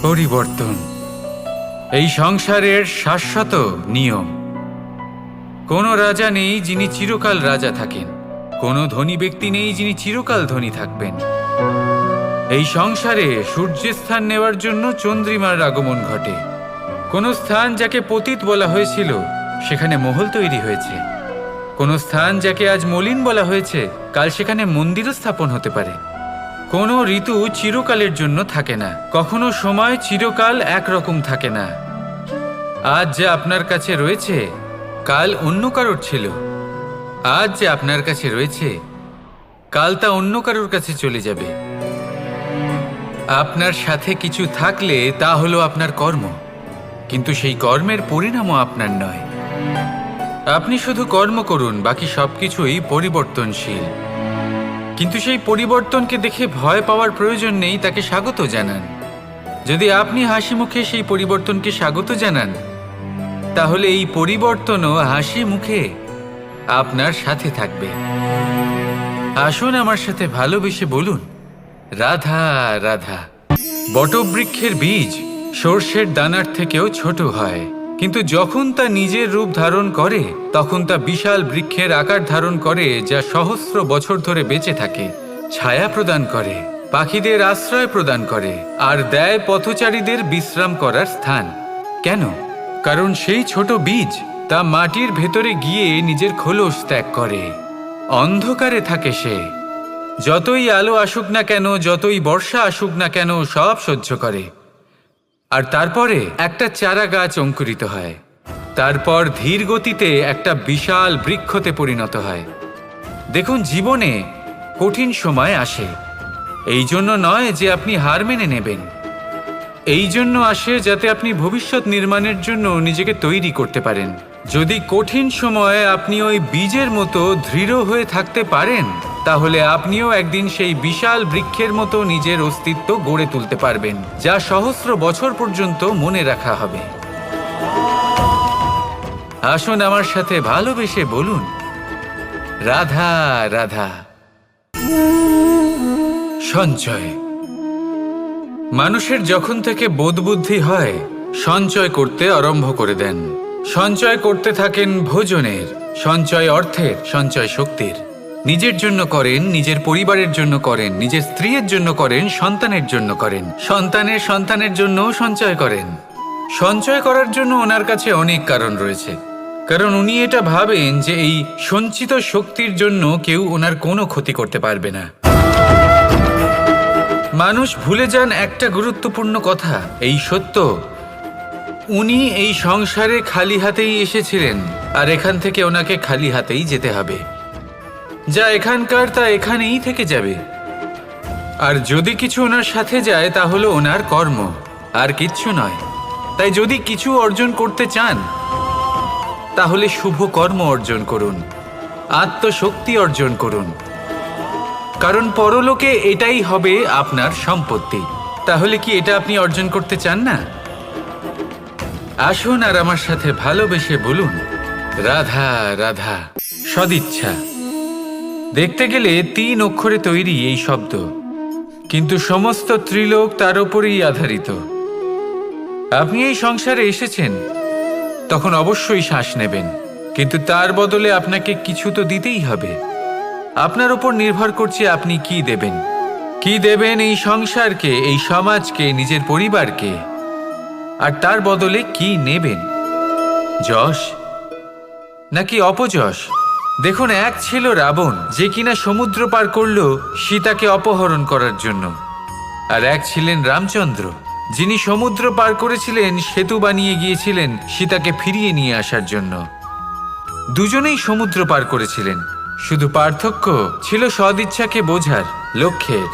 পরিবর্তন এই সংসারের শাশ্বত নিয়ম। কোনো রাজা নেই যিনি চিরকাল রাজা থাকেন, কোনো ধনী ব্যক্তি নেই যিনি চিরকাল ধনী থাকবেন। এই সংসারে সূর্যের স্থান নেওয়ার জন্য চন্দ্রিমার আগমন ঘটে। কোনো স্থান যাকে পতিত বলা হয়েছিল সেখানে মহল তৈরি হয়েছে। কোনো স্থান যাকে আজ মলিন বলা হয়েছে কাল সেখানে মন্দিরও স্থাপন হতে পারে। কোনো ঋতু চিরকালের জন্য থাকে না, কখনো সময় চিরকাল একরকম থাকে না। আজ যে আপনার কাছে রয়েছে কাল অন্য কারোর ছিল, আজ যে আপনার কাছে রয়েছে কাল তা অন্য কারোর কাছে চলে যাবে। আপনার সাথে কিছু থাকলে তা হলো আপনার কর্ম, কিন্তু সেই কর্মের পরিণামও আপনার নয়। আপনি শুধু কর্ম করুন, বাকি সবকিছুই পরিবর্তনশীল। কিন্তু সেই পরিবর্তনকে দেখে ভয় পাওয়ার প্রয়োজন নেই, তাকে স্বাগত জানান। যদি আপনি হাসি মুখে সেই পরিবর্তনকে স্বাগত জানান, তাহলে এই পরিবর্তনও হাসি মুখে আপনার সাথে থাকবে। আসুন আমার সাথে ভালোবেসে বলুন, রাধা রাধা। বটবৃক্ষের বীজ সর্ষের দানার থেকেও ছোট হয়, কিন্তু যখন তা নিজের রূপ ধারণ করে তখন তা বিশাল বৃক্ষের আকার ধারণ করে, যা সহস্র বছর ধরে বেঁচে থাকে, ছায়া প্রদান করে, পাখিদের আশ্রয় প্রদান করে, আর দেয় পথচারীদের বিশ্রাম করার স্থান। কেন? কারণ সেই ছোট বীজ তা মাটির ভেতরে গিয়ে নিজের খোলস ত্যাগ করে। অন্ধকারে থাকে সে, যতই আলো আসুক না কেন, যতই বর্ষা আসুক না কেন, সব সহ্য করে। আর তারপরে একটা চারা গাছ অঙ্কুরিত হয়, তারপর ধীর গতিতে একটা বিশাল বৃক্ষতে পরিণত হয়। দেখুন, জীবনে কঠিন সময় আসে, এই জন্য নয় যে আপনি হার মেনে নেবেন, এই জন্য আসে যাতে আপনি ভবিষ্যৎ নির্মাণের জন্য নিজেকে তৈরি করতে পারেন। যদি কঠিন সময়ে আপনি ওই বীজের মতো দৃঢ় হয়ে থাকতে পারেন, তাহলে আপনিও একদিন সেই বিশাল বৃক্ষের মতো নিজের অস্তিত্ব গড়ে তুলতে পারবেন, যা সহস্র বছর পর্যন্ত মনে রাখা হবে। আসুন আমার সাথে ভালোবেসে বলুন, রাধা রাধা। সঞ্চয়। মানুষের যখন থেকে বোধবুদ্ধি হয় সঞ্চয় করতে আরম্ভ করে দেন। সঞ্চয় করতে থাকেন ভোজনের, সঞ্চয় অর্থের, সঞ্চয় শক্তির। নিজের জন্য করেন, নিজের পরিবারের জন্য করেন, নিজের স্ত্রীর জন্য করেন, সন্তানের জন্য করেন, সন্তানের সন্তানের জন্যও সঞ্চয় করেন। সঞ্চয় করার জন্য ওনার কাছে অনেক কারণ রয়েছে, কারণ উনি এটা ভাবেন যে এই সঞ্চিত শক্তির জন্য কেউ ওনার কোনো ক্ষতি করতে পারবে না। মানুষ ভুলে যান একটা গুরুত্বপূর্ণ কথা, এই সত্য, উনি এই সংসারে খালি হাতেই এসেছিলেন, আর এখান থেকে ওনাকে খালি হাতেই যেতে হবে। যা এখানকার তা এখানেই থেকে যাবে। আর যদি কিছু ওনার সাথে যায় তা হলো ওনার কর্ম, আর কিচ্ছু নয়। তাই যদি কিছু অর্জন করতে চান তাহলে শুভ কর্ম অর্জন করুন, আত্মশক্তি অর্জন করুন, কারণ পরলোকে এটাই হবে আপনার সম্পত্তি। তাহলে কি এটা আপনি অর্জন করতে চান না? আসুন আর আমার সাথে ভালোবেসে বলুন, রাধা রাধা। সদিচ্ছা। দেখতে গেলে 3 অক্ষরে তৈরি এই শব্দ, কিন্তু সমস্ত ত্রিলোক তার উপরেই আধারিত। আপনি এই সংসারে এসেছেন, তখন অবশ্যই শ্বাস নেবেন, কিন্তু তার বদলে আপনাকে কিছু তো দিতেই হবে। আপনার উপর নির্ভর করছে আপনি কি দেবেন। কি দেবেন এই সংসারকে, এই সমাজকে, নিজের পরিবারকে, আর তার বদলে কি নেবেন? যশ নাকি অপযশ? দেখুন, এক ছিল রাবণ, যে কিনা সমুদ্র পার করলো সীতাকে অপহরণ করার জন্য, আর এক ছিলেন রামচন্দ্র, যিনি সমুদ্র পার করেছিলেন, সেতু বানিয়ে গিয়েছিলেন সীতাকে ফিরিয়ে নিয়ে আসার জন্য। দুজনেই সমুদ্র পার করেছিলেন, শুধু পার্থক্য ছিল সদিচ্ছাকে বোঝার, লক্ষ্যের।